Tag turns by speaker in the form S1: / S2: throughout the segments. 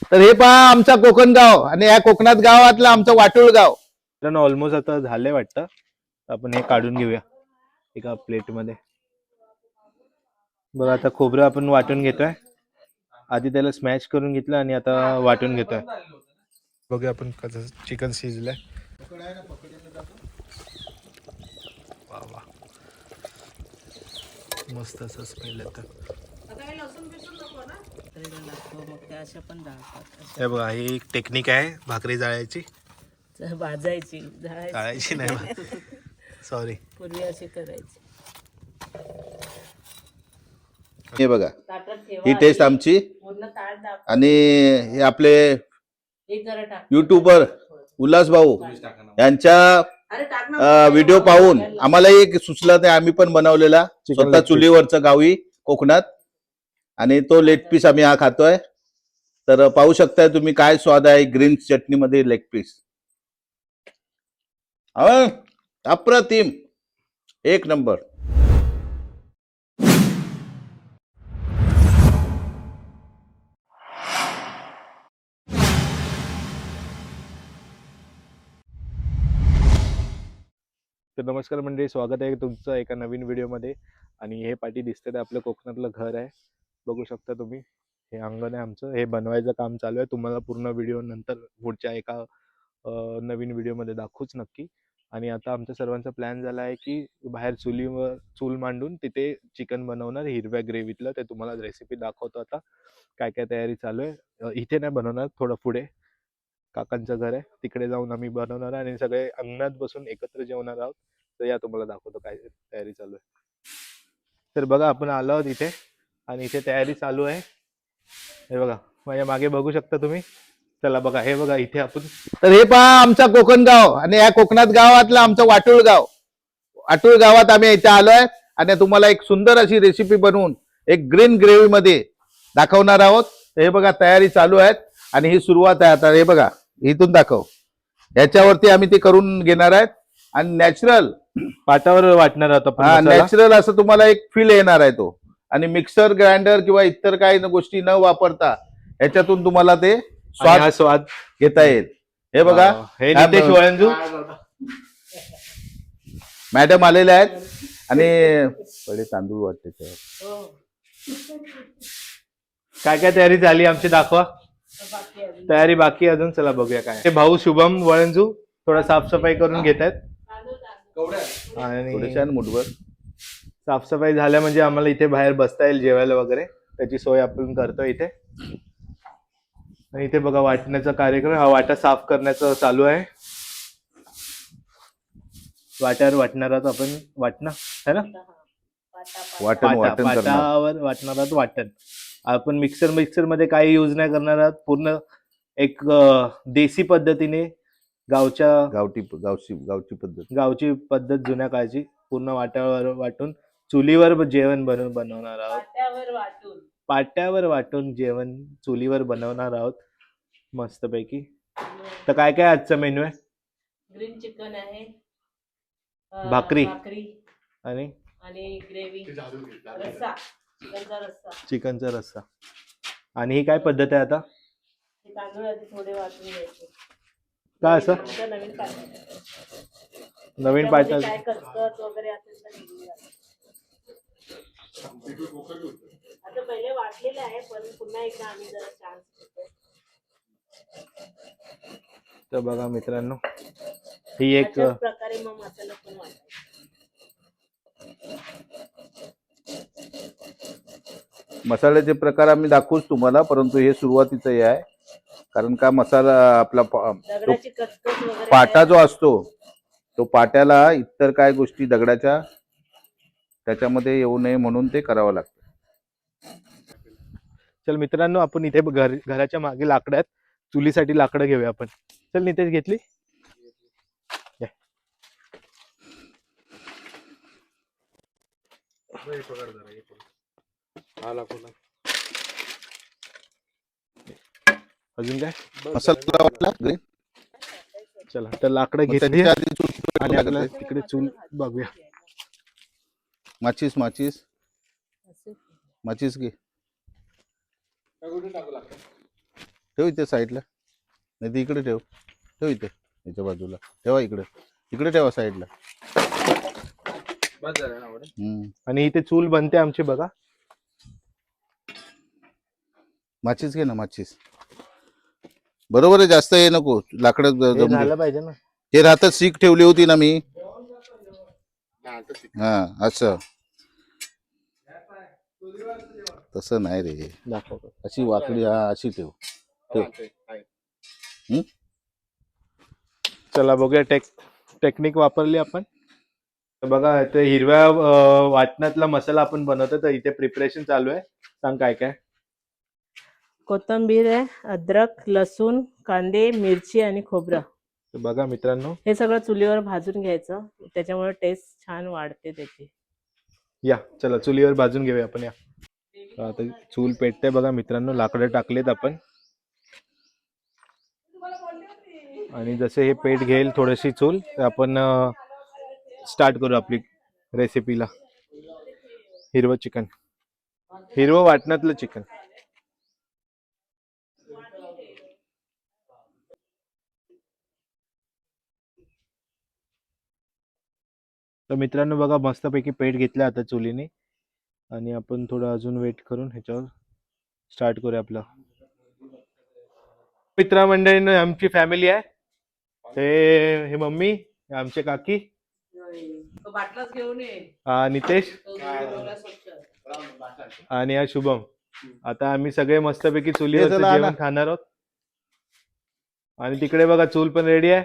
S1: तर हे पहा आमचा कोकण गाव आणि या कोकणात गावातलं आमचं वाटूळ गाव.
S2: ऑलमोस्ट आता झालंय वाटतं. आपण हे काढून घेऊया एका प्लेट मध्ये. बघा आता खोबरं आपण वाटून घेतोय. आधी त्याला स्मॅश करून घेतलं आणि आता वाटून घेतोय. बघूया आपण कसं चिकन शिजलंय. वा वा, मस्त असं स्मेल येतं. हे बघा, ही एक टेक्निक आहे भाकरी जाळायची.
S3: भाजायची
S2: जाळायची नाही, सॉरी.
S3: पूर्वी अशी करायची.
S1: हे बघा
S3: ताटात ठेवा
S1: ही टेस्ट आमची.
S3: पूर्ण ताट दाखव.
S1: आणि हे आपले
S3: हे जरा टाक.
S1: युट्यूबर उल्हास भाऊ यांच्या
S3: अरे टाक ना.
S1: व्हिडिओ पाहून आम्हाला एक सुचलं ते आम्ही पण बनवलेला स्वतः चुलीवरचं गावी कोकणात. आणि तो लेग पीस आम्ही हा खातोय. तर पाहू शकताय तुम्ही काय स्वाद आहे ग्रीन चटणी मध्ये लेग पीस. अप्रतिम, एक नंबर.
S2: तर नमस्कार मंडळी, स्वागत आहे तुमचं एका नवीन व्हिडिओमध्ये. आणि हे पाठी दिसतंय ते आपलं कोकणातलं घर आहे. बघू शकता तुम्ही, हे अंगण आहे आमचं. हे बनवायचं काम चालू आहे. तुम्हाला पूर्ण व्हिडिओ नंतर पुढच्या एका नवीन व्हिडिओमध्ये दाखवूच नक्की. आणि आता आमच्या सर्वांचा प्लॅन झाला आहे की बाहेर चुलीवर चूल मांडून तिथे चिकन बनवणार हिरव्या ग्रेव्हीतलं. ते तुम्हाला रेसिपी दाखवतो आता काय काय तयारी चालू आहे. इथे नाही बनवणार, थोडं पुढे काकांचं घर आहे, तिकडे जाऊन आम्ही बनवणार आणि सगळे अंगणात बसून एकत्र जेवणार आहोत. तर या तुम्हाला दाखवतो काय तयारी चालू आहे. तर बघा, आपण आलो आहोत इथे आणि इथे तयारी चालू आहे. हे बघा माझ्या मागे बघू शकता तुम्ही. चला बघा, हे बघा इथे आपण.
S1: तर हे पहा आमचा कोकण गाव आणि या कोकणात गावातलं आमचं वाटूळ गाव. वाटूळ गावात आम्ही इथे आलोय आणि तुम्हाला एक सुंदर अशी रेसिपी बनवून एक ग्रीन ग्रेव्ही मध्ये दाखवणार आहोत. हे बघा तयारी चालू आहेत आणि ही सुरुवात आहे आता. हे बघा इथून दाखव, याच्यावरती आम्ही ते करून घेणार आहेत. आणि नॅचरल
S2: पाटावर वाटणार आहोत आपण
S1: हा,
S2: मसाला.
S1: नॅचरल असं तुम्हाला एक फील येणार आहे तो. आणि मिक्सर ग्राइंडर किंवा इतर काही गोष्टी न वापरता याच्यातून तुम्हाला ते
S2: आणि हा स्वाद
S1: घेता येईल. हे बघा
S2: हे नितेश वळंजू
S1: मॅडम आलेले आहेत आणि पहिले तांदूळ वाटते त्यावर.
S3: हो.
S2: काय काय तयारी झाली आमची, दाखवा.
S3: बाकी अजून.
S2: तयारी बाकी अजून, चला बघूया काय. ते भाऊ शुभम वळंजू थोडा साफसफाई करून घेत आहेत. आणि
S1: थोडेसे मुठभर
S2: साफसफाई झाल्या म्हणजे आम्हाला इथे बाहेर बसता येईल जेवायला वगैरे, त्याची सोय आपण करतो इथे. आणि इथे बघा वाटण्याचा कार्यक्रम, हा वाटा साफ करण्याचा चालू आहे. वाट्यावर वाटणार आहोत आपण वाटणं, है ना?
S1: वाटण वाटण करणार.
S2: पाटावर वाटणार आहोत वाटण. आपण मिक्सर मध्ये काही यूज नाही करणार आहोत. पूर्ण एक देसी पद्धतीने
S1: गावठी पद्धत.
S2: गावची पद्धत, जुन्या काळची. पूर्ण वाट्यावर वाटून चुलीवर जेवण बनवणार आहोत. पाट्यावर वाटून जेवण चुलीवर बनवणार आहोत मस्तपैकी. तर काय काय आजचा मेन्यू आहे?
S3: ग्रीन चिकन आहे,
S2: भाकरी
S3: आणि
S2: आणि
S3: ग्रेव्ही, रस्सा, चिकनचा रस्सा.
S2: चिकनचा रस्सा. आणि ही काय पद्धत आहे आता?
S3: हे तांदूळ आधी थोडे वाटून घ्यायचे.
S2: काय असं
S3: आमचं नवीन पाटा.
S2: नवीन पाटा?
S3: काय कचकच वगैरे असेल तर निघून जातं. आता पहिले वाटलेलं आहे, पण पुन्हा एकदा आम्ही जरा चान्स घेतो.
S2: तर बघा मित्रांनो, ही एक
S3: अशाच प्रकारे मग मसाला पण वाटायचा.
S1: मसाल्याचे प्रकार आम्ही दाखवूच तुम्हाला, परंतु हे सुरुवातीचं हे आहे. कारण का मसाला आपला
S3: दगडाची कचकच वगैरे
S1: पाटा जो असतो तो पाट्याला इतर काय गोष्टी दगडाच्या त्याच्यामध्ये येऊ नये म्हणून ते करावं लागतं.
S2: चल मित्रांनो, आपण इथे घराच्या मागे लाकडं आहेत, चुलीसाठी लाकडं घेऊया आपण. चल नितेश, घेतली? अजून काय
S1: मसाला वाटला ग्रीन.
S2: चला तर लाकडं घेतली आणि आपल्याला तिकडे चूल बघूया.
S1: माचीस
S3: असे.
S1: माचीस घे. ठेव इथे साईडला, नाही तर इकडे ठेव. ठेव इथे याच्या बाजूला ठेवा, इकडे ठेवा साईडला.
S2: आणि इथे चूल बनते आमची बघा.
S1: माचीस घे ना, माचीस. बरोबर आहे, जास्त हे नको, लाकडं
S2: हे
S1: जमले.
S2: झालं पाहिजे ना.
S1: हे राहतात सीख ठेवली होती ना मी. हा असं, तसं नाही रे,
S2: दाखवतो.
S1: अशी वाकडी, हा अशी ठेव. हम्म?
S2: चला बघूया टेक्निक वापरली आपण. तर बघा ते हिरव्या वाटणातला मसाला आपण बनवतो, तर इथे प्रिपरेशन चालू आहे. सांग काय काय.
S3: कोथिंबीर आहे, अद्रक, लसूण, कांदे, मिरची आणि खोबरं.
S2: तर बघा मित्रांनो,
S3: हे सगळं चुलीवर भाजून घ्यायचं, त्याच्यामुळे टेस्ट छान वाढते त्याची.
S2: या चला चुलीवर भाजून घेऊया आपण. या आता चूल पेटते बघा मित्रांनो, लाकडं टाकलेत आपण. आणि जसे हे पेट घेईल थोडीशी चूल, तर आपण स्टार्ट करू आपली रेसिपीला. हिरवं वाटणातलं चिकन. तर मित्रांनो बघा, मस्तपैकी पेट घेतलं आता चुलीने. आणि आपण थोडं अजून वेट करून ह्याच्यावर स्टार्ट करूया आपलं. मित्रमंडळींनो, आमची फॅमिली आहे. हे मम्मी, हे आमचे काकी,
S3: बाटलाच घेऊन ये.
S2: नितेश आणि हा शुभम. आता आम्ही सगळे मस्तपैकी चुलीवरचं
S1: चला,
S2: जेवण खाणार आहोत. आणि तिकडे बघा चूल पण रेडी आहे.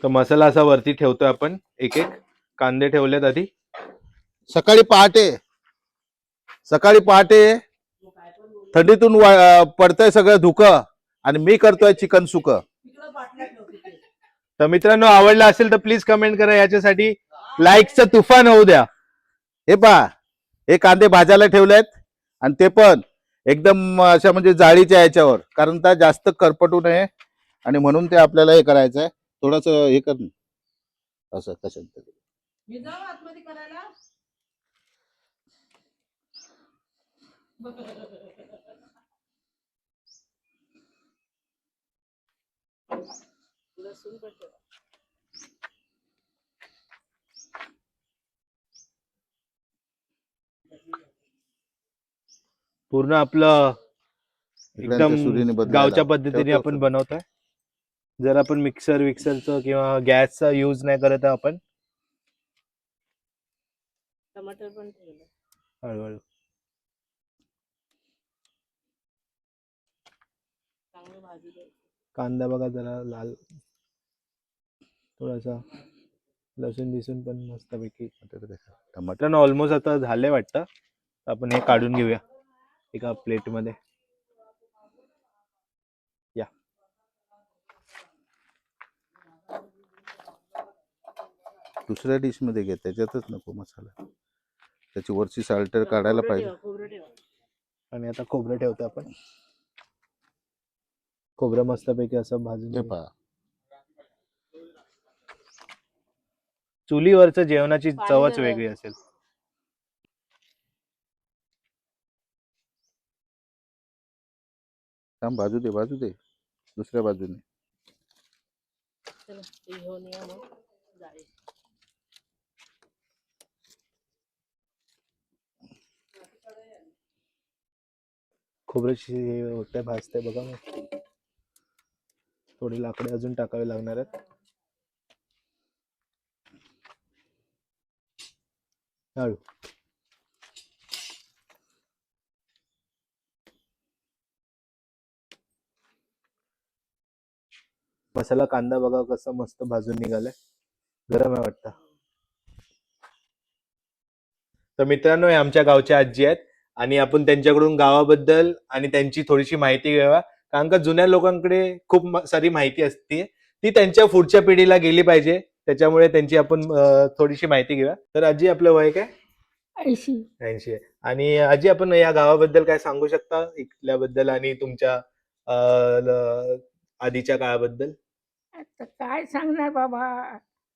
S2: तर मसाला असा वरती ठेवतोय आपण. एक एक कांदे ठेवलेत आधी.
S1: सकाळी पहाटे थंडीतून पडतंय सगळं धुकं, आणि मी करतोय चिकन सुक.
S2: तर मित्रांनो, आवडला असेल तर प्लीज कमेंट करा. याच्यासाठी लाईकचं तुफान होऊ द्या.
S1: हे पहा, हे कांदे भाजायला ठेवलेत, आणि ते पण एकदम अशा म्हणजे जाळीच्या याच्यावर, कारण त्या जास्त करपटू नये, आणि म्हणून ते आपल्याला हे करायचं आहे. थोडस हे कर असं कशात तरी.
S3: मी जाऊ आतमध्ये करायला. लसूण पण ठेवा.
S2: पूर्ण आपलं एकदम
S1: सुरीने बदलायला.
S2: गावच्या पद्धतीने
S1: ठेव,
S2: आपण बनवतोय. जर आपण मिक्सरचं किंवा गॅसचा यूज नाही करत आपण.
S3: टमाटर पण ठेवलं.
S2: हळूहळू.
S3: चांगलं भाजी द्यायचं.
S2: कांदा बघा जरा लाल, थोडासा लसूण दिसून पण मस्तपैकी. टमाटर ऑलमोस्ट आता झाले वाटतं. आपण हे काढून घेऊया एका प्लेट मध्ये. या
S1: दुसऱ्या डिश मध्ये घे, त्याच्यातच नको मसाला. त्याची वरची साल्टर काढायला पाहिजे.
S3: खोबरं ठेवा.
S2: आणि आता खोबरं ठेवतो आपण. खोबरं मस्तपैकी असं भाजून.
S1: हे पहा,
S2: चुलीवरचं जेवणाची चवच वेगळी असेल.
S1: बाजू दे दुसऱ्या बाजूने.
S3: चला ते घेऊन या मग जाळी.
S2: खोबऱ्याची हे होते, भाजते बघा. मग थोडी लाकडे अजून टाकावी लागणार आहेत. हळू. मसाला कांदा बघा कसा मस्त भाजून निघालाय. गरम आहे वाटतं. तर मित्रांनो, हे आमच्या गावच्या आजी आहेत, आणि आपण त्यांच्याकडून गावाबद्दल आणि त्यांची थोडीशी माहिती घ्यावा. कारण का जुन्या लोकांकडे खूप सारी माहिती असते, ती त्यांच्या पुढच्या पिढीला गेली पाहिजे. त्याच्यामुळे त्यांची आपण थोडीशी माहिती घेऊया. तर आजी, आपलं वय काय?
S4: 80.
S2: 80 आहे. आणि आजी, आपण या गावाबद्दल काय सांगू शकता, इथल्याबद्दल आणि तुमच्या आधीच्या काळाबद्दल?
S4: आता काय सांगणार बाबा,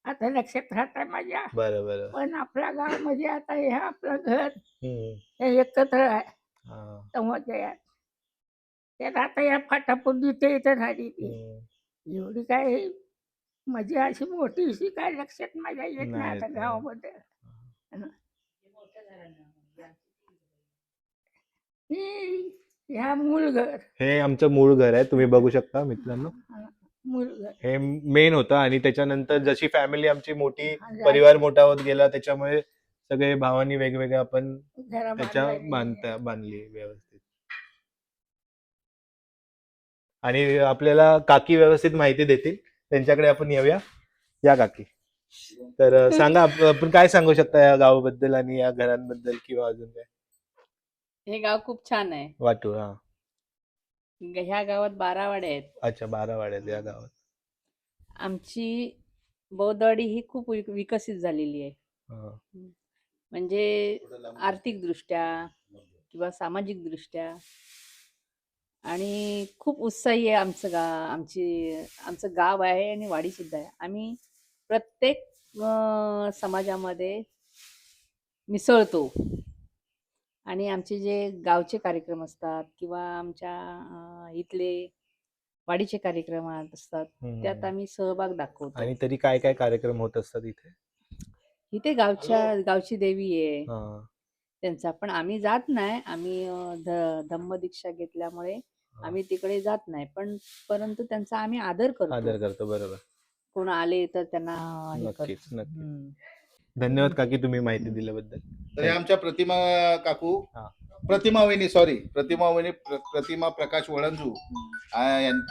S4: आता लक्षात राहत आहे माझ्या.
S2: बरं बरं.
S4: पण आपल्या गावामध्ये आता हे आपलं घर
S2: हम्म.
S4: हे एकत्र आहे
S2: हा.
S4: समुदायात. त्यात आता या फाटापुरती ते इथं झाली ती.
S2: हम्म.
S4: एवढी काय म्हणजे अशी मोठीशी काय लक्षात माझ्या येत
S2: नाही
S4: नाही
S2: येत,
S4: आता
S2: नाही.
S4: गावाबद्दल. ही ह्या मूळ घर.
S2: हे आमचं मूळ घर आहे, तुम्ही बघू शकता मित्रांनो.
S4: मूळ घर.
S2: हे मेन होतं आणि त्याच्यानंतर जशी फॅमिली आमची मोठी,
S4: हा,
S2: परिवार मोठा होत गेला त्याच्यामुळे सगळे भावांनी वेगवेगळे आपण
S4: जरा
S2: त्याच्या
S4: बांधला
S2: बांधली व्यवस्थित. आणि आपल्याला काकी व्यवस्थित माहिती देतील, त्यांच्याकडे आपण येऊया. या काकी. तर सांगा आपण काय सांगू शकता या गावाबद्दल आणि या घरांबद्दल किंवा अजून काय.
S5: हे गाव खूप छान आहे.
S2: वाटू. हा.
S5: ह्या गावात 12 वाड्या आहेत.
S2: अच्छा, 12 वाड्यात या गावात.
S5: आमची बौद्धवाडी ही खूप विकसित झालेली आहे.
S2: हा.
S5: म्हणजे आर्थिक दृष्ट्या किंवा सामाजिक दृष्ट्या आणि खूप उत्साही आहे आमचं गाव आहे आणि वाडी सुद्धा आहे. आम्ही प्रत्येक समाजामध्ये मिसळतो आणि आमचे जे गावचे कार्यक्रम असतात किंवा आमच्या इथले वाडीचे कार्यक्रम असतात त्यात आम्ही सहभाग दाखवतो.
S2: आणि तरी काय काय कार्यक्रम होत असतात इथे.
S5: इथे गावची देवी आहे त्यांचा, पण आम्ही जात नाही. आम्ही धम्म दीक्षा घेतल्यामुळे आम्ही तिकडे जात नाही, पण परंतु त्यांचा आम्ही आदर करतो.
S2: बरोबर.
S5: कोण आले तर त्यांना हे
S2: नक्कीच
S5: करतो.
S2: नक्कीच. धन्यवाद काकी तुम्ही माहिती दिल्याबद्दल.
S1: तर हे आमच्या प्रतिमा काकू,
S2: हा.
S1: प्रतिमा वहिनी प्रतिमा प्रकाश वळंजू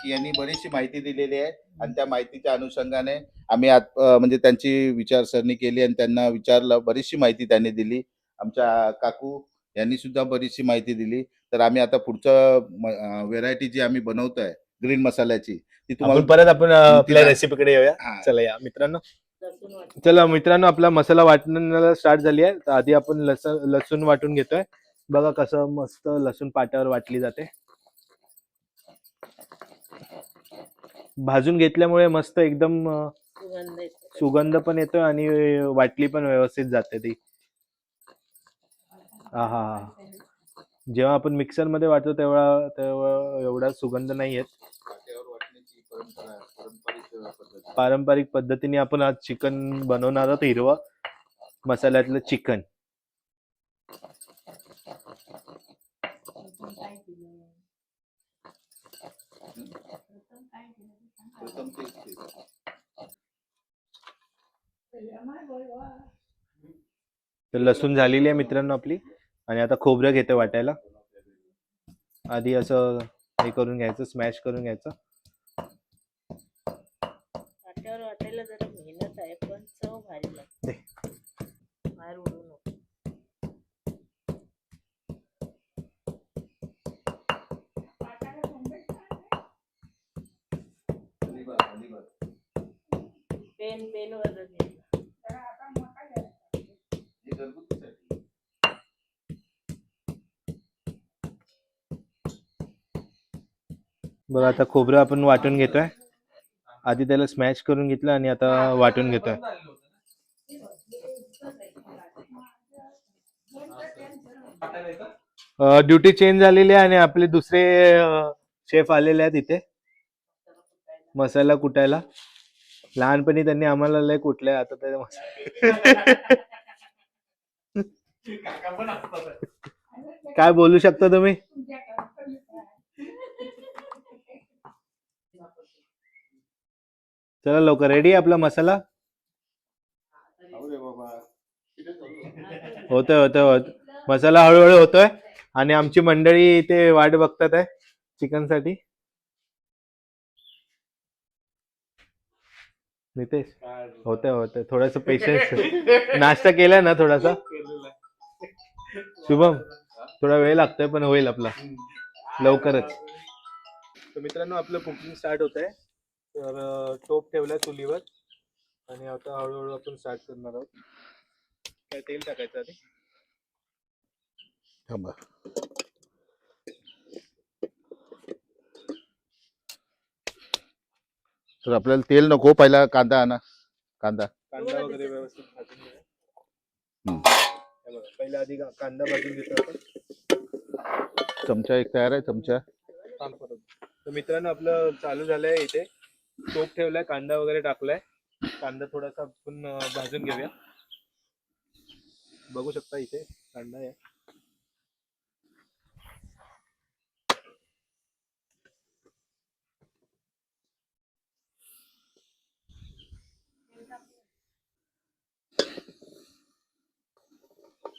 S1: यांनी बरीचशी माहिती दिलेली आहे आणि त्या माहितीच्या अनुषंगाने आम्ही म्हणजे त्यांची विचारसरणी केली आणि त्यांना विचारलं, बरीचशी माहिती त्यांनी दिली. आमच्या काकू यांनी सुद्धा बरीचशी माहिती दिली. तर आम्ही आता पुढचं व्हेरायटी जी आम्ही बनवतोय ग्रीन मसाल्याची ती तुम्हाला
S2: परत आपण आपल्या रेसिपीकडे येऊया.
S1: हा.
S2: चला या मित्रांनो.
S3: लसूण वाटून.
S2: चला मित्रांनो, आपला मसाला वाटण्याला स्टार्ट झाली आहे. तर आधी आपण लसूण वाटून घेतोय. बघा कसं मस्त लसूण पाट्यावर वाटली जाते. भाजून घेतल्यामुळे मस्त एकदम
S3: सुगंध येतो.
S2: सुगंध पण येतोय आणि वाटली पण व्यवस्थित जाते ती. हा. जेव्हा आपण मिक्सर मध्ये वाटतो तेव्हा एवढा सुगंध नाही येत. पारंपरिक पद्धतीने आपण आज चिकन बनवणार आहोत, हिरवा मसाल्यातलं चिकन. तर लसूण झालेली आहे मित्रांनो आपली. आणि आता खोबरं घेते वाटायला. आधी असं हे करून घ्यायचं, स्मॅश करून घ्यायचं.
S3: पाट्यावर वाटायला जरा मेहनत आहे, पण चव भारी लागते. बाहेर उडू नको. पेन वर
S2: बघा आता खोबरं आपण वाटून घेतोय. आधी त्याला स्मॅश करून घेतलं आणि आता वाटून घेतोय. ड्युटी चेंज झालेली आहे आणि आपले दुसरे शेफ आलेले आहेत इथे मसाला कुटायला. लहानपणी त्यांनी आम्हाला लय कुटलंय, आता काय बोलू शकता तुम्ही. चला लवकर, रेडी आहे आपला मसाला. होतोय मसाला हळूहळू होतोय आणि आमची मंडळी इथे वाट बघतात आहे चिकन साठी. नितेश होतंय थोडस पेशन्स. नाश्ता केलाय ना थोडासा. शुभम थोडा वेळ लागतोय पण होईल आपला लवकरच. तर मित्रांनो आपलं कुकिंग स्टार्ट होत आहे. तर टोप ठेवलाय चुलीवर आणि आता हळूहळू आपण स्टार्ट करणार आहोत. काय तेल टाकायचं आधी.
S1: थांबा. तर आपल्याला तेल नको, पहिला कांदा आणा. कांदा
S2: कांदा वगैरे
S3: दिसत
S2: व्यवस्थित भाजून घेऊया.
S1: हम्म.
S2: हे बघा, पहिला आधी कांदा भाजून घेतो आपण.
S1: चमचा एक तयार आहे, चमचा.
S2: तर मित्रांनो, आपलं चालू झालंय. इथे टोप ठेवलाय, कांदा वगैरे टाकलाय. कांदा थोडासा आपण भाजून घेऊया. बघू शकता इथे कांदा आहे.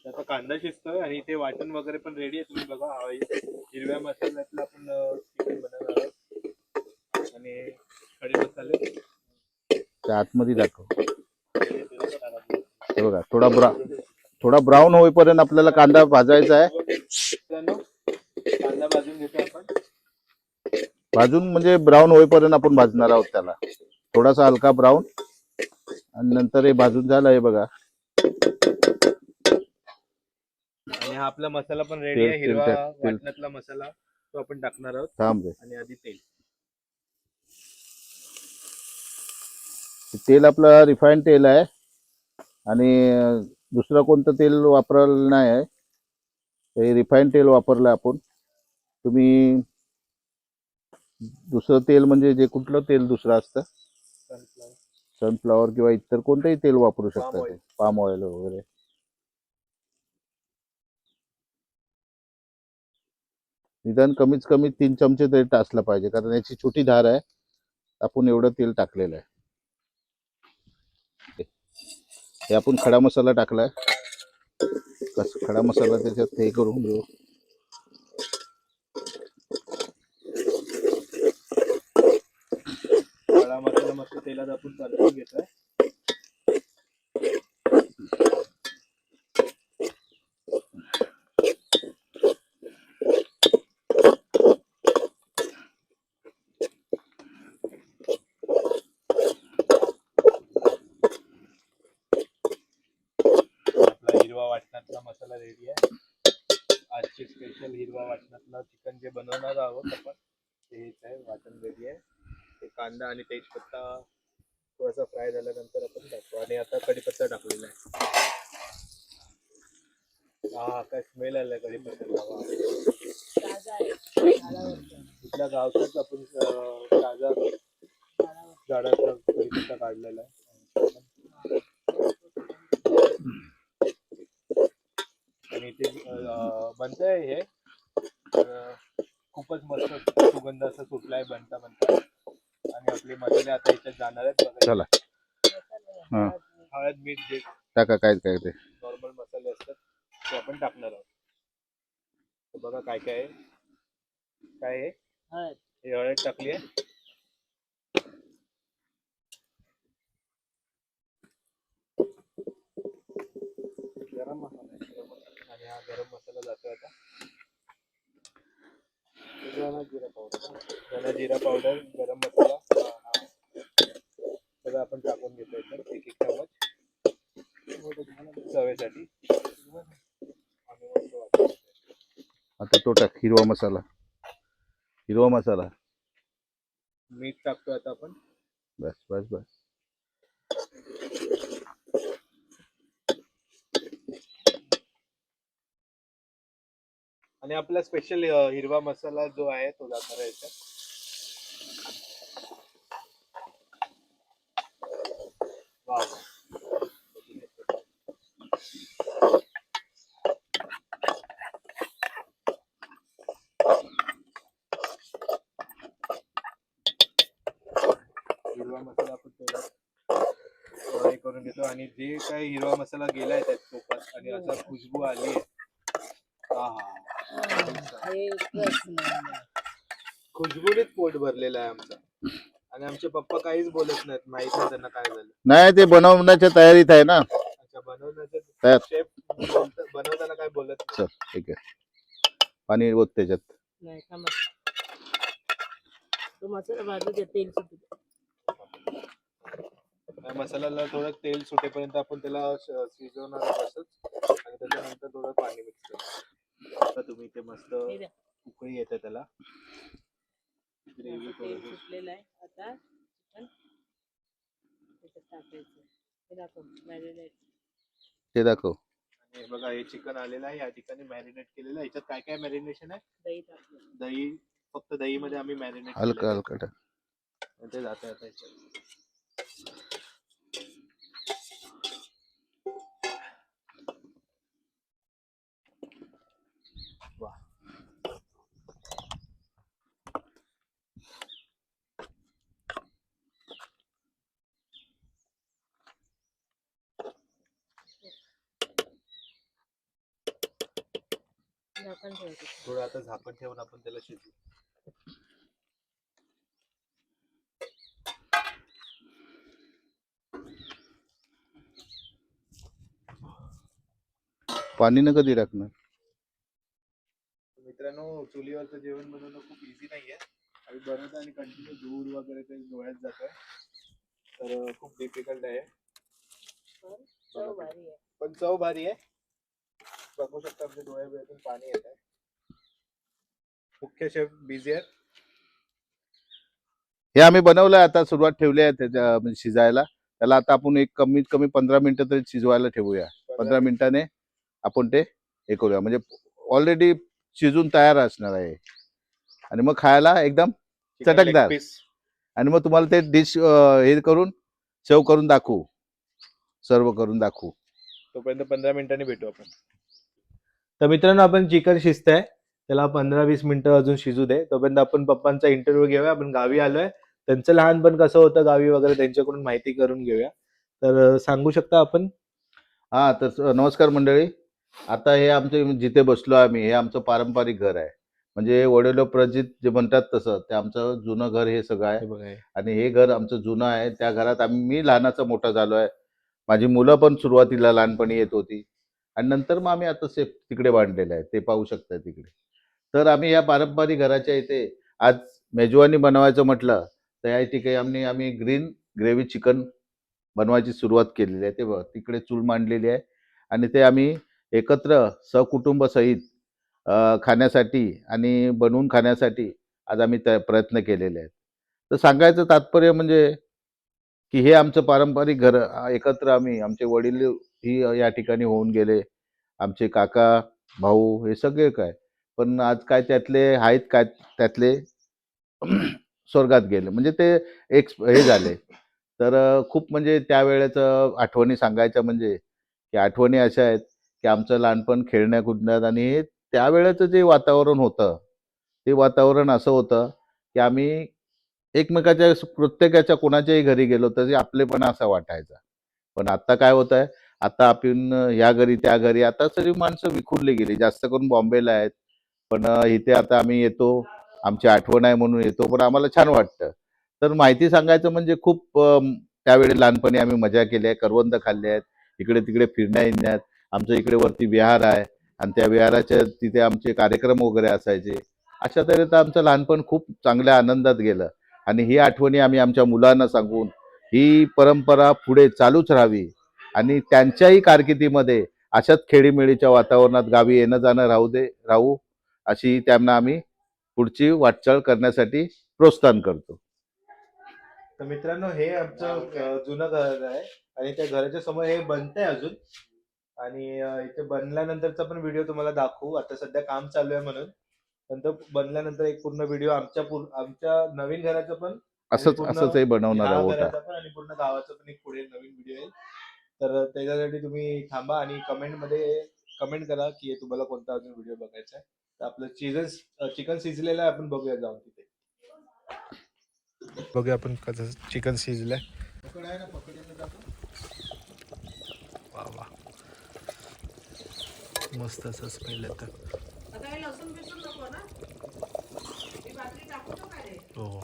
S2: आता कांदा शिजतोय आणि इथे वाटण वगैरे पण रेडी आहे. तुम्ही बघा, हिरव्या मसाल्यातलं आपण चिकन बनवणार आहोत. आणि खडे मसाले
S1: त्या आतमध्ये दाखव. हे बघा, थोडा ब्राऊन होईपर्यंत आपल्याला कांदा भाजायचा आहे.
S2: मित्रांनो, कांदा भाजून घेतो आपण.
S1: भाजून म्हणजे ब्राऊन होईपर्यंत आपण भाजणार आहोत त्याला. थोडासा हलका ब्राऊन, आणि नंतर हे भाजून झालं. हे बघा,
S2: आणि हा आपला मसाला पण रेडी आहे. हिरवा वाटणातला मसाला तो आपण टाकणार आहोत.
S1: थांब रे.
S2: आणि आधी तेल.
S1: तेल आपलं रिफाईंड तेल आहे, आणि दुसरं कोणतं तेल वापरलं नाही आहे. हे रिफाईंड तेल वापरलं आपण. तुम्ही दुसरं तेल म्हणजे जे कुठलं तेल दुसरं असतं,
S2: सनफ्लॉवर,
S1: सनफ्लॉवर किंवा इतर कोणतंही तेल वापरू
S2: Palm
S1: शकता.
S2: oil.
S1: पाम ऑइल वगैरे. निदान कमीत कमी 3 चमचे तरी असलं पाहिजे, कारण याची छोटी धार आहे. आपण एवढं तेल टाकलेलं आहे. हे आपण खडा मसाला टाकलाय. खडा मसाला त्याच्यात हे करून घेऊ.
S2: काळा मसाला मस्त तेलात आपण परतून घेतोय. आपला हिरवा वाटणातला मसाला रेडी आहे. आजचे स्पेशल हिरवा वाटणातला चिकन जे बनवणार आहोत आपण, हेच आहे. वाटण रेडी आहे. ते कांदा आणि तेजपत्ता थोडासा फ्राय झाल्यानंतर आपण टाकतो. आणि आता कढीपत्ता टाकलेला आहे. हा, काय स्मेल आलाय कढीपत्त्याचा. वा.
S3: ताजा आहे झाडावरचा.
S2: कुठल्या गावचाच आपण ताजा झाडाचा कढीपत्ता काढलेला आहे. आणि ते बनतंय हे. खूपच मस्त सुगंध असा सुटलाय बनता. आणि आपले मसाले आता याच्यात जाणार आहेत. बघा,
S1: चला. हा,
S2: हळद, मीठ, जे
S1: टाका. काय ते
S2: नॉर्मल मसाले असतात ते आपण टाकणार आहोत. तर बघा काय काय आहे. काय आहे,
S3: हळद.
S2: हे हळद टाकली आहे. गरम मसाला आहे. आणि हा गरम मसाला जातोय आता. धना जिरा पावडर, गरम मसाला सगळं आपण टाकून घेतोय. तर एक चमच चवेसाठी.
S1: आता तो टाक. हिरवा मसाला.
S2: मीठ टाकतोय आता आपण.
S1: बस.
S2: आणि आपला स्पेशल हिरवा मसाला जो आहे तो जाणार आहे याच्यात. वाव. हिरवा मसाला आपण हे करून घेतो. आणि जे काही हिरवा मसाला गेलाय त्यात तुपात आणि असा खुशबू आली आहे. खुशबुनीच पोट भरलेलं आहे आमचं. आणि आमचे पप्पा काहीच बोलत नाहीत. माहित नाही त्यांना काय झालं.
S1: नाही, ते बनवण्याच्या तयारीत आहे ना.
S2: अच्छा,
S1: तयार.
S2: शेफ बनवताना काय बोलत नाही.
S1: चल, ठीक आहे. पाणी ओत त्याच्यात.
S3: नाही थांबा. तो मसाला भाजू दे, तेल सुटू दे.
S2: मसाल्याला थोडं तेल सुटेपर्यंत आपण त्याला शिजवणार आहोत असंच. आणि त्याच्यानंतर थोडं पाणी मिक्स करतो. आता तुम्ही इथे मस्त उकळी येते त्याला. ग्रेव्ही
S3: तेल सुटलेलं आहे. आता चिकन त्याच्यात टाकायचं. हे दाखव मॅरिनेट.
S1: ते दाखव.
S2: आणि बघा हे चिकन आलेलं आहे या ठिकाणी मॅरिनेट केलेलं आहे. याच्यात काय काय मॅरिनेशन आहे?
S3: दही टाकलं.
S2: दही, फक्त दही मध्ये आम्ही मॅरिनेट
S1: हलका हलका टाक.
S2: ते जातं आता याच्यात. वा.
S3: झाकण ठेवते.
S2: थोडं आता झाकण ठेवून आपण त्याला शिजू.
S1: पाणी न कधी टाकणार?
S2: मित्रांनो, चुलीवरचं जेवण बनवणं खूप इझी नाहीये. आम्ही बनवतो आणि कंटिन्यू धूर वगैरे ते डोळ्यात जातोय, तर खूप डिफिकल्ट आहे.
S3: पण चव भारी आहे.
S2: पण चव भारी आहे. बघू शकता आमच्या डोळ्यातून पाणी येत आहे. मुख्य शेफ बिझी आहेत.
S1: हे आम्ही बनवलंय, आता सुरुवात ठेवली आहे त्याच्या म्हणजे शिजायला. त्याला आता आपण एक कमीत कमी 15 मिनिटं तरी शिजवायला ठेवूया. 15 मिनिटाने आपण ते हे करूया, म्हणजे ऑलरेडी शिजून तयार असणार आहे आणि मग खायला एकदम
S2: चिकन
S1: चटकदार.
S2: Leg piece.
S1: आणि मग तुम्हाला ते डिश हे करून सर्व करून दाखवू.
S2: तोपर्यंत 15 मिनिटांनी भेटू आपण. तर मित्रांनो, आपण चिकन शिजतंय त्याला 15-20 मिनिटं अजून शिजू दे. तोपर्यंत आपण पप्पांचा इंटरव्ह्यू घेऊया. आपण गावी आलोय, त्यांचं लहानपण कसं होतं गावी वगैरे त्यांच्याकडून माहिती करून घेऊया. तर सांगू शकता आपण?
S1: हा, तर नमस्कार मंडळी. आता हे आमचे जिथे बसलो आम्ही, हे आमचं पारंपरिक घर आहे. म्हणजे वडिलोपार्जित जे म्हणतात तसं ते आमचं जुनं घर हे सगळं आहे.
S2: हे बघा हे.
S1: आणि हे घर आमचं जुनं आहे. त्या घरात मी लहानाचा मोठा झालो आहे. माझी मुलं पण सुरुवातीला लहानपणी येत होती आणि नंतर मग आम्ही आता सेफ तिकडे बांधलेलं आहे, ते पाहू शकता तिकडे. तर आम्ही या पारंपरिक घराच्या इथे आज मेजवानी बनवायचं म्हटलं तर या ठिकाणी आम्ही ग्रीन ग्रेव्ही चिकन बनवायची सुरुवात केलेली आहे. ते बघ तिकडे चूल मांडलेली आहे आणि ते आम्ही एकत्र सहकुटुंब सहित खाण्यासाठी आणि बनवून खाण्यासाठी आज आम्ही प्रयत्न केलेले आहेत. तर सांगायचं तात्पर्य म्हणजे की हे आमचं पारंपरिक घर एकत्र आम्ही आमचे वडील ही या ठिकाणी होऊन गेले, आमचे काका भाऊ हे सगळे काय, पण आज काय त्यातले आहेत काय त्यातले स्वर्गात गेले, म्हणजे ते एक हे झाले. तर खूप म्हणजे त्यावेळेचं आठवणी सांगायच्या म्हणजे की आठवणी अशा आहेत की आमचं लहानपण खेळण्या कुदण्यात आणि हे त्यावेळेचं जे वातावरण होतं ते वातावरण असं होतं की आम्ही एकमेकाच्या प्रत्येकाच्या कोणाच्याही घरी गेलो तरी आपलेपणा असा वाटायचा. पण आता काय होत आहे, आता आपण ह्या घरी त्या घरी, आता सगळी माणसं विखुरली गेली, जास्त करून बॉम्बेला आहेत. पण इथे आता आम्ही येतो, आमची आठवण आहे म्हणून येतो, पण आम्हाला छान वाटतं. तर माहिती सांगायचं म्हणजे खूप त्यावेळी लहानपणी आम्ही मजा केली आहे, करवंद खाल्ले आहेत, इकडे तिकडे फिरण्या हिंडण्यात. आमच्या इकडे वरती विहार आहे आणि त्या विहाराच्या तिथे आमचे कार्यक्रम वगैरे असायचे. अशा तऱ्हेचं आमचं लहानपण खूप चांगल्या आनंदात गेलं आणि ही आठवणी आम्ही आमच्या मुलांना सांगून ही परंपरा पुढे चालूच राहावी आणि त्यांच्याही कारकिर्दीमध्ये अशाच खेळीमेळीच्या वातावरणात गावी येणं जाणं राहू अशी त्यांना आम्ही पुढची वाटचाल करण्यासाठी प्रोत्साहन करतो.
S2: तर मित्रांनो, हे आमचं जुनं घर आहे आणि त्या घराच्या समोर हे बनतंय अजून. आणि इथे बनल्यानंतरचा पण व्हिडिओ तुम्हाला दाखवू. आता सध्या काम चालू आहे म्हणून, नंतर बनल्यानंतर एक पूर्ण व्हिडिओ आमच्या नवीन घराचं पण
S1: असंच हे बनवणार आहोत.
S2: घराचा पण आणि पूर्ण गावाचा पण एक पुढे नवीन व्हिडिओ येईल. तर त्याच्यासाठी तुम्ही थांबा आणि कमेंट करा की तुम्हाला कोणता अजून व्हिडिओ बघायचा आहे. तर आपलं चिकन शिजलेलं आहे, आपण बघूया जाऊन तिथे. बघूया आपण कसं चिकन शिजलंय. वा वा, मस्त असं स्मेल येतं. हो,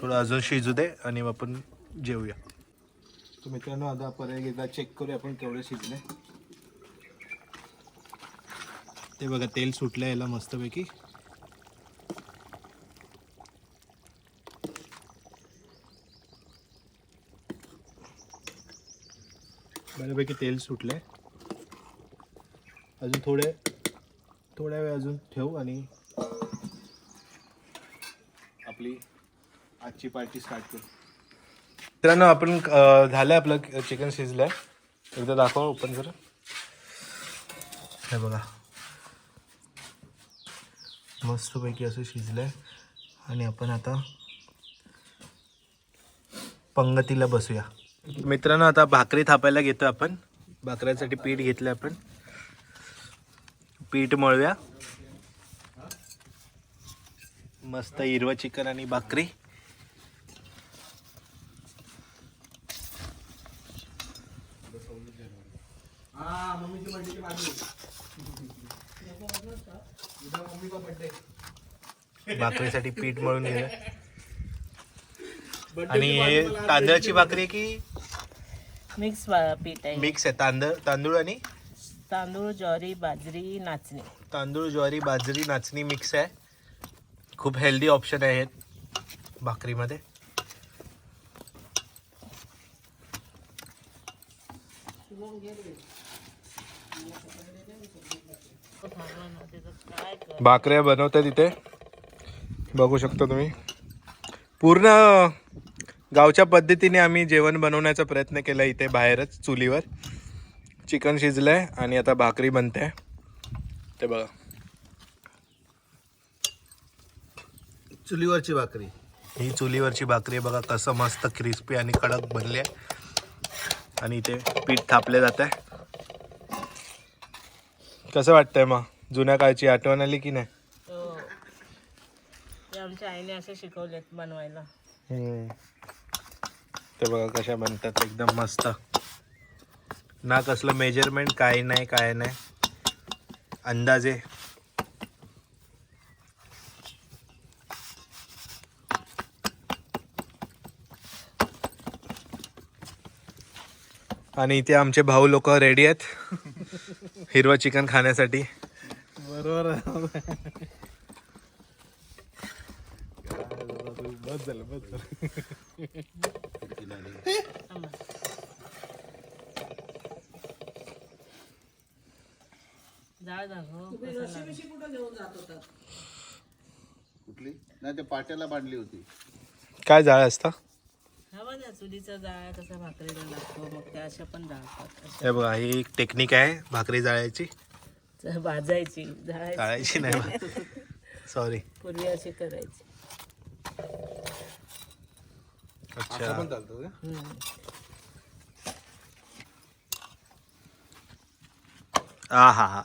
S2: थोडं अजून शिजू दे आणि मग आपण जेवूया. तर मित्रांनो, आता परत एकदा चेक करूया आपण केवढं शिजले. ते बघा, तेल सुटलं याला मस्तपैकी. बऱ्यापैकी तेल सुटलंय. अजून थोड्या वेळ अजून ठेवू आणि आजची पार्टी स्टार्ट करू. मित्रांनो आपण झालं आपलं चिकन शिजलंय. एकदा दाखवा ओपन करा. हे बघा मस्तपैकी असं शिजलंय आणि आपण आता पंगतीला बसूया. मित्रांनो आता भाकरी थापायला घेतो आपण. भाकऱ्यासाठी पीठ घेतलं आपण. पीठ मळूया. मस्त हिरवं चिकन आणि भाकरी. भाकरीसाठी पीठ मळून घेऊया. आणि हे तांदळाची भाकरी आहे की
S3: मिक्स पीठ आहे.
S2: मिक्स आहे? तांदूळ आणि
S3: तांदूळ, ज्वारी, बाजरी, नाचणी.
S2: तांदूळ, ज्वारी, बाजरी, नाचणी मिक्स आहे. खूप हेल्दी ऑप्शन आहेत भाकरीमध्ये. भाकऱ्या बनवतात इथे बघू शकता तुम्ही. पूर्ण गावच्या पद्धतीने आम्ही जेवण बनवण्याचा प्रयत्न केला इथे बाहेरच चुलीवर. चिकन शिजलंय आणि आता भाकरी बनते. ते बघा
S1: चुलीवरची भाकरी.
S2: ही चुलीवरची भाकरी बघा कसं मस्त क्रिस्पी आणि कडक बनली आहे. आणि इथे पीठ थापले जात आहे. कसं वाटतंय मग? जुन्या काळची आठवण आली की नाही?
S3: हो. ते आमच्या आईने असे शिकवलेत बनवायला.
S2: ते बघा कशा बनतात एकदम मस्त. ना कसलं मेजरमेंट काय नाही अंदाजे. आणि इथे आमचे भाऊ लोक रेडी आहेत हिरवं चिकन खाण्यासाठी. बरोबर. बस झालं.
S3: जाळ दाखव.
S1: कुठली? नाही ते पाट्याला बांधली होती.
S2: काय जाळ असतं?
S3: हवा ना चुलीचा जाळ कसा भाकरीला लागतो, मग त्या अशा पण जाळतात.
S2: हे बघा ही एक टेक्निक आहे भाकरी जाळायची.
S3: भाजायची,
S2: जाळायची नाही, सॉरी.
S3: पूर्वी अशी करायची.
S2: अच्छा. हा.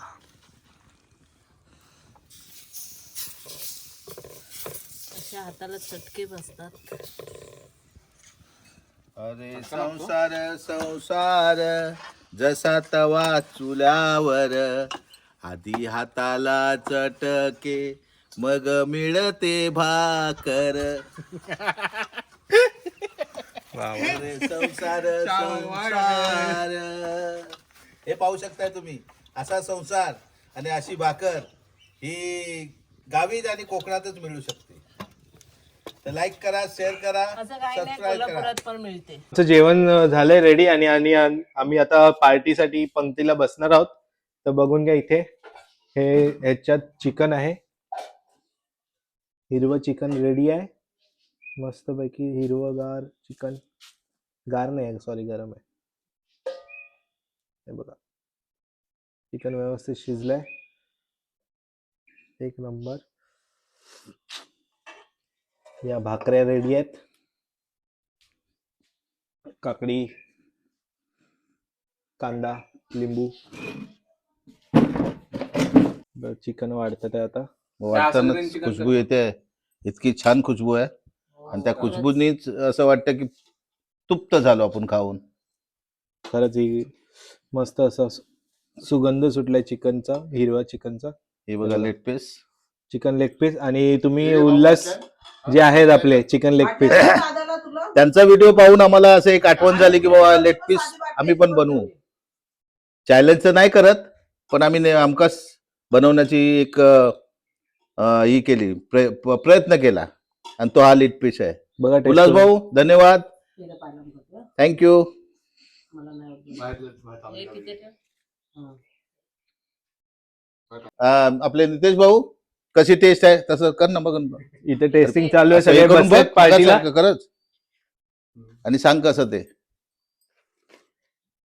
S3: अशा हाताला चटके बसतात.
S1: अरे संसार जसा तवा चुल्यावर, आधी हाताला चटके मग मिळते भाकर. अरे संसार हे पाहू शकताय तुम्ही. असा संसार आणि अशी भाकर ही गावीच आणि कोकणातच मिळू शकते. तर लाईक करा, शेअर करा,
S3: असं काही नाही,
S1: सबस्क्राईब करा.
S3: कोल्हापुरात पण मिळते.
S2: आमचं जेवण झालंय रेडी आणि आम्ही आता पार्टीसाठी पंक्तीला बसणार आहोत. तर बघून घ्या इथे हे ह्याच्यात चिकन आहे. हिरवं चिकन रेडी आहे मस्तपैकी. हिरवगार चिकन. गार नाही, सॉरी गरम आहे. हे बघा चिकन व्यवस्थित शिजलंय. एक नंबर. या भाकऱ्या रेडी आहेत. काकडी, कांदा, लिंबू. चिकन वाढतात आहे आता.
S1: वाटताना खुशबू येते. इतकी छान खुशबू आहे आणि त्या खुशबूनीच असं वाटतं की तृप्त झालो आपण खाऊन.
S2: खरंच ही मस्त असा सुगंध सुटलाय चिकनचा, हिरवा चिकनचा.
S1: हे बघा leg piece,
S2: chicken leg piece. आणि तुम्ही उल्हास जे आहेत आपले चिकन लेग पीस,
S1: त्यांचा व्हिडिओ पाहून आम्हाला असं एक आठवण झाली की बाबा लेग पीस आम्ही पण बनवू. चॅलेंजचं नाही करत, पण आम्ही हमखास बनवण्याची एक ही केली, प्रयत्न केला आणि तो हा लेग पीस आहे.
S2: बघा
S1: उल्हास भाऊ धन्यवाद, थँक्यू. आपले नितेश भाऊ कशी टेस्ट आहे तसं कर ना बघ ना.
S2: इथे टेस्टिंग चालू आहे,
S1: असं
S2: सगळे
S1: हे करून
S2: बसलेत
S1: बघ,
S2: पार्टीला.
S1: खरंच आणि सांग कसं ते.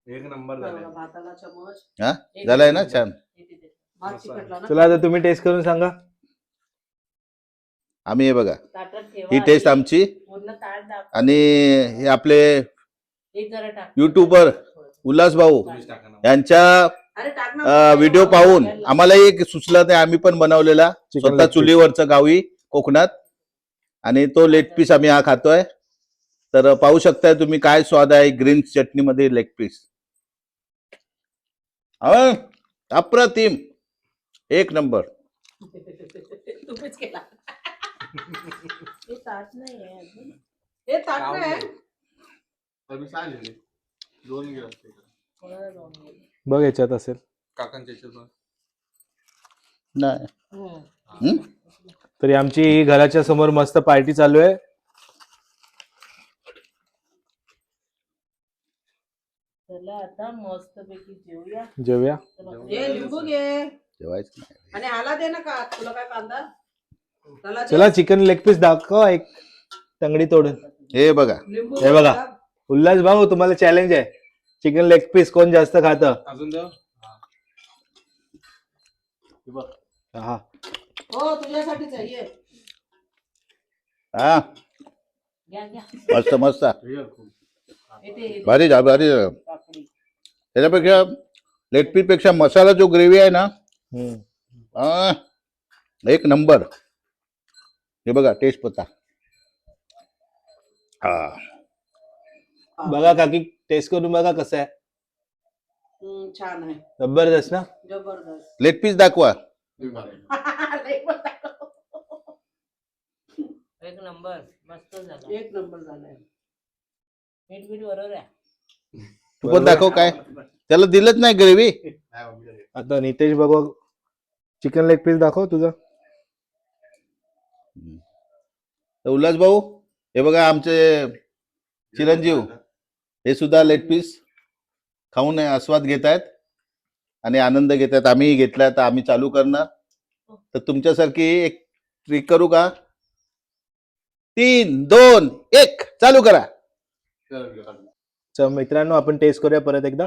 S2: एक नंबर
S5: भाताला चमच
S1: हा झालंय ना छान.
S5: भात चिकटला ना.
S2: चला आता तुम्ही टेस्ट करून सांगा.
S3: आम्ही
S1: हे बघा
S3: ताटात
S1: ही
S3: ठेवा
S1: टेस्ट
S3: आधी.
S1: आमची
S3: पूर्ण ताट दाखवा.
S1: आणि हे आपले
S3: हे जरा टाक.
S1: युट्यूबर उल्हास भाऊ यांच्या
S5: अरे टाक ना.
S1: व्हिडिओ पाहून आम्हालाही एक सुचलं ते आम्ही पण बनवलेला
S2: Chicken
S1: स्वतः
S2: leg piece.
S1: चुलीवरचं गावी कोकणात आणि तो लेग पीस आम्ही हा खातोय. तर पाहू शकताय तुम्ही काय स्वाद आहे ग्रीन चटणी मध्ये लेग पीस. अप्रतिम एक नंबर.
S5: तुम्हीच केला.
S3: हे ताट नाही आहे अजून.
S5: हे ताट नाही.
S3: कोणाला जाऊन गेलं?
S2: बघ याच्यात असेल.
S1: नाही हम्म?
S2: तरी आमची घराच्या समोर मस्त पार्टी चालू आहे.
S3: चला आता मस्त पैकी जेवूया.
S2: जेवूया.
S5: हे लिंबू घे
S1: जेवायचं नाही.
S5: आणि ह्याला दे ना का तुला काय कांदा त्याला दे.
S2: चला चिकन लेग पीस दाखव एक तंगडी तोडून.
S1: हे बघा
S5: लिंबू
S2: हे बघा.
S5: टाक.
S2: उल्हास भाऊ तुम्हाला चॅलेंज आहे. चिकन लेग पीस कोण जास्त खातं. हा
S5: हो तुझ्यासाठीच आहे ये.
S1: हा
S3: घ्या घ्या.
S1: मस्त मस्त
S3: येते
S1: भारी झालं भारी झालं.
S3: काकडी.
S1: त्याच्यापेक्षा लेग पीस पेक्षा मसाला जो ग्रेव्ही आहे ना
S2: हम्म.
S1: एक नंबर. हे बघा टेस्ट पता. हा
S2: बघा काकी टेस्ट करून बघा कसं आहे.
S5: छान आहे.
S2: जबरदस्त ना.
S5: जबरदस्त.
S1: लेग पीस दाखवा.
S5: लई पण दाखव.
S3: एक नंबर मस्त झाला.
S5: एक नंबर झालाय.
S3: मीठ बीठ बरोबर आहे.
S1: तू पण दाखव काय त्याला दिलंच नाही ग्रेव्ही.
S2: आता नितेश बघू चिकन लेग पीस दाखव तुझं.
S1: तर उल्हास भाऊ हे बघा आमचे चिरंजीव हे सुद्धा लेग पीस खाऊन आस्वाद घेत आहेत आणि आनंद घेत आहेत. आम्ही घेतला तर आम्ही चालू करणार. तर तुमच्यासारखी एक ट्रिक करू का. 3, 2, 1 चालू करा.
S2: चल मित्रांनो आपण टेस्ट करूया परत एकदा.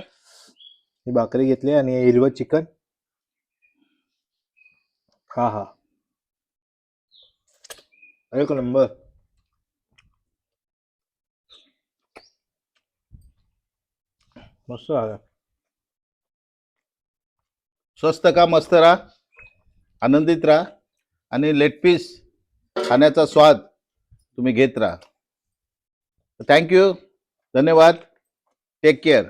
S2: ही भाकरी घेतली आणि हे हिरवं चिकन. हा हा एक नंबर. मस्त झालं.
S1: स्वस्त का मस्त राहा आनंदित राहा आणि लेग पीस खाण्याचा स्वाद तुम्ही घेत राहा. थँक्यू धन्यवाद. Take care.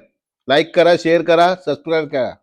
S1: लाईक करा शेअर करा सबस्क्राईब करा.